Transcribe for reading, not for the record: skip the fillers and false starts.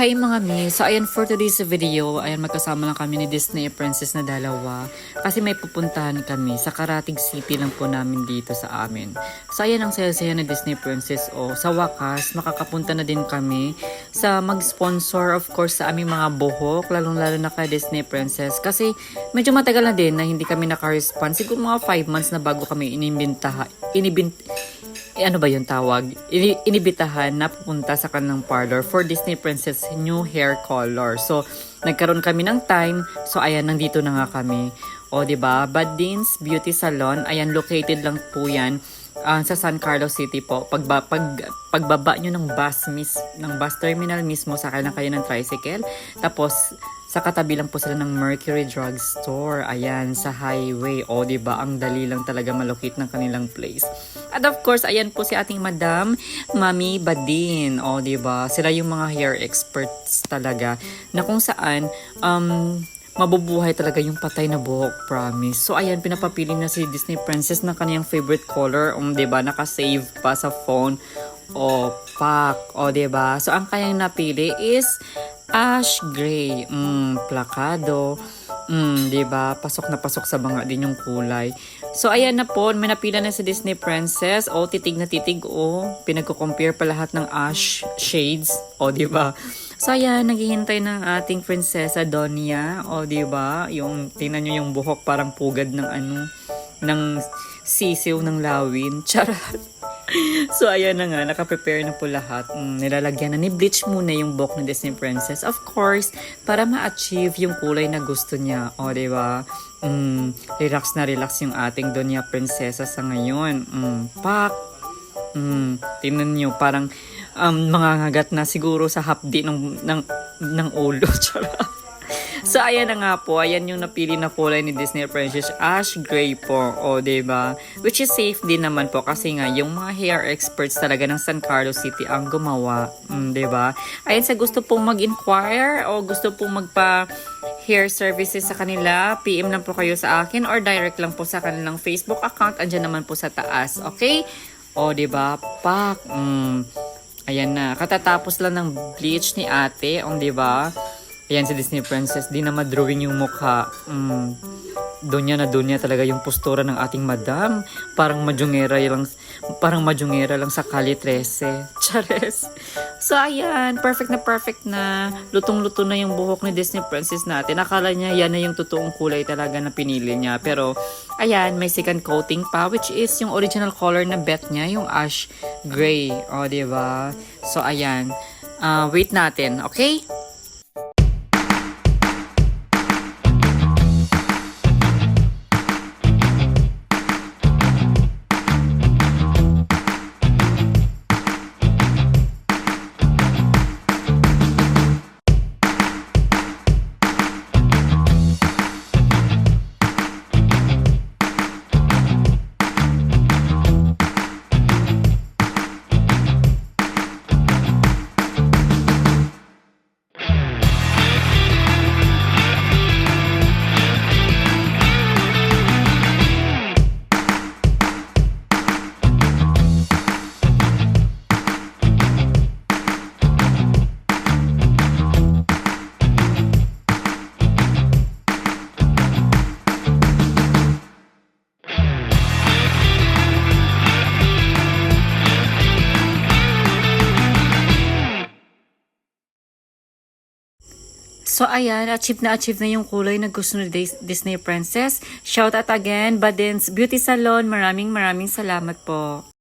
Hi mga mi, so ayan for today's video, ayan magkasama lang kami ni Disney Princess na dalawa kasi may pupuntahan kami sa Karatig City lang po namin dito sa amin. So ayan ang saya-saya na Disney Princess sa wakas makakapunta na din kami sa mag-sponsor of course sa aming mga buhok, lalong-lalo na kay Disney Princess kasi medyo matagal na din na hindi kami naka-respond, siguro mga 5 months na bago kami ano ba yung tawag? Inibitahan na pupunta sa kanilang parlor for Disney Princess new hair color. So, nagkaroon kami ng time. So, ayan, nandito na nga kami. O, diba? Badins Beauty Salon. Ayan, located lang po yan sa San Carlos City po. Pagbaba nyo ng bus terminal mismo, sakay na kayo ng tricycle. Tapos, sa katabi lang po sila ng Mercury Drug Store. Ayan, sa highway. O, diba? Ang dali lang talaga malocate ng kanilang place. At of course, ayan po si ating Madam Mami Badin. O, diba? Sila yung mga hair experts talaga. Na kung saan, mabubuhay talaga yung patay na buhok, promise. So, ayan, pinapapili na si Disney Princess ng kaniyang favorite color. Diba? Nakasave pa sa phone. O, pack. O, diba? So, ang kanyang napili is ash gray, plakado, diba? Pasok na pasok sa banga din yung kulay. So, ayan na po, may napila na sa Disney Princess. Titig na titig, pinagko-compare pa lahat ng ash shades. Diba? So, ayan, naghihintay ng ating Prinsesa Donia. Diba? Yung, tingnan nyo yung buhok, parang pugad ng sisiw ng lawin. Charot. So, ayan na nga, nakaprepare na po lahat. Nilalagyan na ni bleach muna yung buhok ng Disney Princess. Of course, para ma-achieve yung kulay na gusto niya. Diba? Relax na relax yung ating Doña Prinsesa sa ngayon. Pak! Tingnan nyo, parang mangangagat na siguro sa hapdi ng ulo. Charot. So, ayan na nga po. Ayan yung napili na kulay ni Disney Princess. Ash gray po. Diba? Which is safe din naman po kasi nga yung mga hair experts talaga ng San Carlos City ang gumawa. Diba? Ayan, sa gusto pong mag-inquire o gusto pong hair services sa kanila, PM lang po kayo sa akin or direct lang po sa kanilang Facebook account. Andyan naman po sa taas. Okay? Diba? Pak. Ayan na. Katatapos lang ng bleach ni ate. Diba? Ayan si Disney Princess, di na madrawing yung mukha. Donya talaga yung postura ng ating madam. Parang madyongera lang sa Calle 13. Chares. So ayan, perfect na. Lutong-luto na yung buhok ni Disney Princess natin. Akala niya yan na yung totoong kulay talaga na pinili niya. Pero ayan, may second coating pa which is yung original color na bet niya, yung ash gray. Diba? So ayan, wait natin, okay? So, ayan, achieve na yung kulay na gusto ni Disney Princess. Shout out again, Badins Beauty Salon. Maraming salamat po.